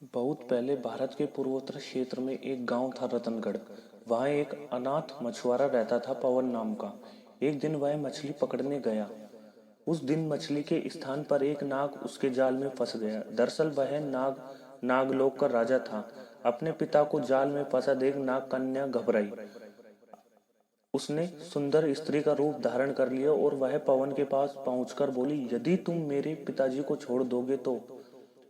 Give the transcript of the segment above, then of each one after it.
बहुत पहले भारत के पूर्वोत्तर क्षेत्र में एक गांव था रतनगढ़। वहाँ एक अनाथ मछुआरा रहता था पवन नाम का। एक दिन वह मछली पकड़ने गया। उस दिन मछली के स्थान पर एक नाग उसके जाल में फंस गया। दरअसल वह नाग नागलोक का राजा था। अपने पिता को जाल में फंसा देख नाग कन्या घबराई। उसने सुंदर स्त्री का रूप धारण कर लिया और वह पवन के पास पहुंचकर बोली, यदि तुम मेरे पिताजी को छोड़ दोगे तो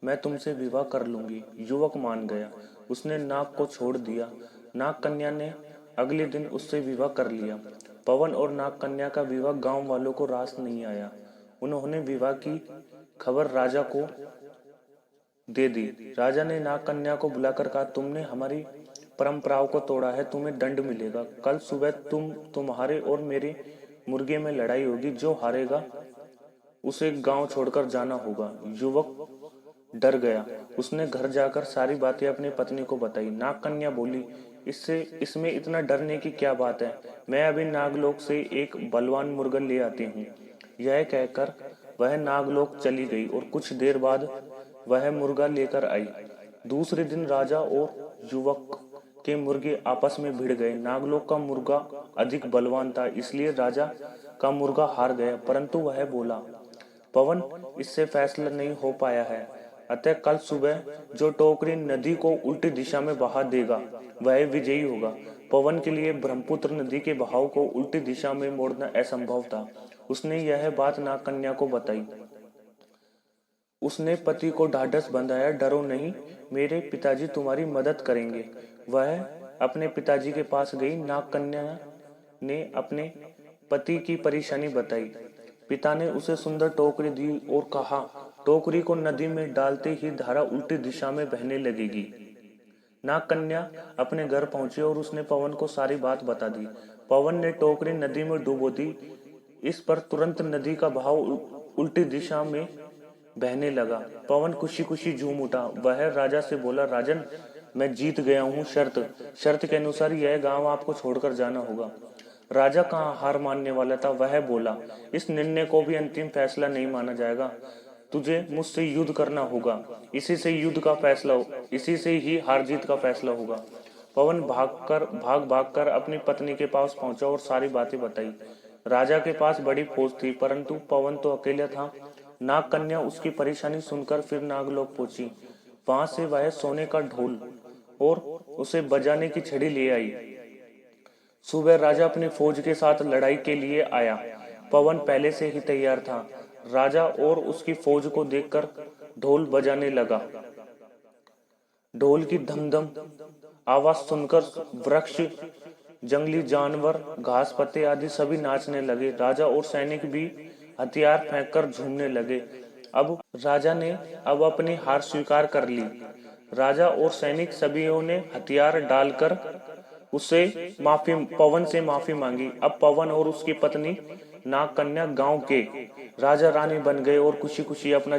मैं तुमसे विवाह कर लूंगी। युवक मान गया। उसने नाग को छोड़ दिया। नाग कन्या ने अगले दिन उससे विवाह कर लिया। पवन और नाग कन्या का विवाह गांव वालों को रास नहीं आया। उन्होंने विवाह की खबर राजा को दे दी। राजा ने नाग कन्या को बुलाकर कहा, तुमने हमारी परंपराओं को तोड़ा है, तुम्हें दंड मिलेगा। कल सुबह तुम्हारे और मेरे मुर्गे में लड़ाई होगी। जो हारेगा उसे गांव छोड़कर जाना होगा। युवक डर गया। उसने घर जाकर सारी बातें अपनी पत्नी को बताई। नाग कन्या बोली, इसमें इतना डरने की क्या बात है। मैं अभी नागलोक से एक बलवान मुर्गा ले आती हूँ। यह कहकर वह नागलोक चली गई और कुछ देर बाद वह मुर्गा लेकर आई। दूसरे दिन राजा और युवक के मुर्गे आपस में भिड़ गए। नागलोक का मुर्गा अधिक बलवान था, इसलिए राजा का मुर्गा हार गया। परंतु वह बोला, पवन, इससे फैसला नहीं हो पाया है। अतः कल सुबह जो टोकरी नदी को उल्टी दिशा में बहा देगा वह विजयी होगा। पवन के लिए ब्रह्मपुत्र नदी के बहाव को उल्टी दिशा में मोड़ना असंभव था। उसने यह बात नाग कन्या को बताई। उसने पति को ढाढ़स बंधाया, डरो नहीं, मेरे पिताजी तुम्हारी मदद करेंगे। वह अपने पिताजी के पास गई। नाग कन्या ने अपने पति की परेशानी बताई। पिता ने उसे सुंदर टोकरी दी और कहा, टोकरी को नदी में डालते ही धारा उल्टी दिशा में बहने लगेगी। नाग कन्या अपने घर पहुंची और उसने पवन को सारी बात बता दी। पवन ने टोकरी नदी में डुबो दी। इस पर तुरंत नदी का बहाव उल्टी दिशा में बहने लगा। पवन खुशी खुशी झूम उठा। वह राजा से बोला, राजन, मैं जीत गया हूँ। शर्त के अनुसार यह गांव आपको छोड़कर जाना होगा। राजा कहाँ हार मानने वाला था। वह बोला, इस निर्णय को भी अंतिम फैसला नहीं माना जाएगा। तुझे मुझसे युद्ध करना होगा। इसी से ही हार जीत का फैसला होगा। पवन भाग कर अपनी पत्नी के पास पहुंचा और सारी बातें बताई। राजा के पास बड़ी फौज थी, परंतु पवन तो अकेला था। नाग कन्या उसकी परेशानी सुनकर फिर नागलोक पहुंची। वहां से वह सोने का ढोल और उसे बजाने की छड़ी ले आई। सुबह राजा अपनी फौज के साथ लड़ाई के लिए आया। पवन पहले से ही तैयार था। राजा और उसकी फौज को देखकर ढोल बजाने लगा। ढोल की धमधम आवाज सुनकर वृक्ष, जंगली जानवर, घास पत्ते आदि सभी नाचने लगे। राजा और सैनिक भी हथियार फेंककर झूमने लगे। अब राजा ने अपनी हार स्वीकार कर ली। राजा और सैनिक सभी ने हथियार डालकर पवन से माफी मांगी। अब पवन और उसकी पत्नी नाग कन्या गांव के राजा रानी बन गए और खुशी खुशी अपना